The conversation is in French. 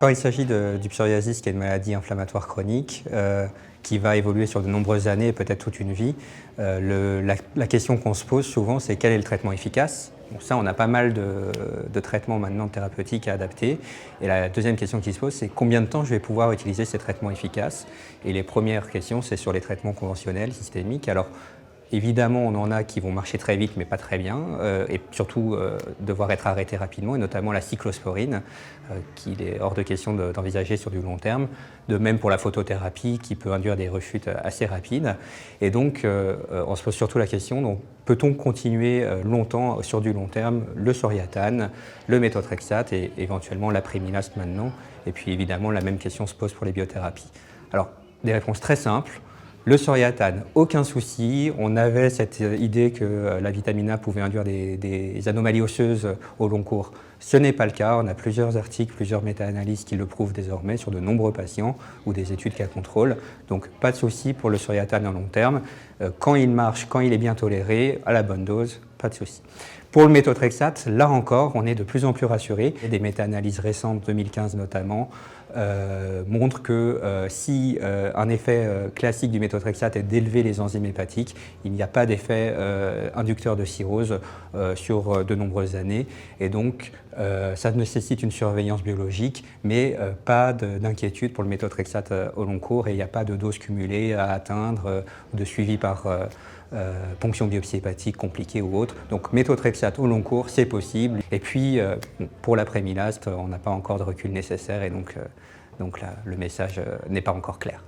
Quand il s'agit du psoriasis, qui est une maladie inflammatoire chronique, qui va évoluer sur de nombreuses années, peut-être toute une vie, la question qu'on se pose souvent, c'est quel est le traitement efficace? Bon, ça, on a pas mal de traitements maintenant thérapeutiques à adapter. Et la deuxième question qui se pose, c'est combien de temps je vais pouvoir utiliser ces traitements efficaces? Et les premières questions, c'est sur les traitements conventionnels, systémiques. Alors, évidemment, on en a qui vont marcher très vite, mais pas très bien, et surtout devoir être arrêtés rapidement, et notamment la cyclosporine, qu'il est hors de question d'envisager sur du long terme. De même pour la photothérapie, qui peut induire des rechutes assez rapides. Et donc, on se pose surtout la question, donc, peut-on continuer longtemps, sur du long terme, le soriatane, le méthotrexate et éventuellement l'apremilast maintenant? Et puis évidemment, la même question se pose pour les biothérapies. Alors, des réponses très simples. Le soriatane, aucun souci. On avait cette idée que la vitamine A pouvait induire des anomalies osseuses au long cours. Ce n'est pas le cas. On a plusieurs articles, plusieurs méta-analyses qui le prouvent désormais sur de nombreux patients ou des études cas contrôle. Donc pas de souci pour le soriatane à long terme. Quand il marche, quand il est bien toléré, à la bonne dose, pas de souci. Pour le méthotrexate, là encore, on est de plus en plus rassuré. Des méta-analyses récentes, 2015 notamment, montrent que si un effet classique du méthotrexate est d'élever les enzymes hépatiques, il n'y a pas d'effet inducteur de cirrhose sur de nombreuses années. Et donc, ça nécessite une surveillance biologique, mais pas d'inquiétude pour le méthotrexate au long cours. Et il n'y a pas de dose cumulée à atteindre, de suivi par ponction biopsie hépatique compliquée ou autre. Donc méthotrexate au long cours, c'est possible. Et puis pour l'après-milast, on n'a pas encore de recul nécessaire et donc là, le message n'est pas encore clair.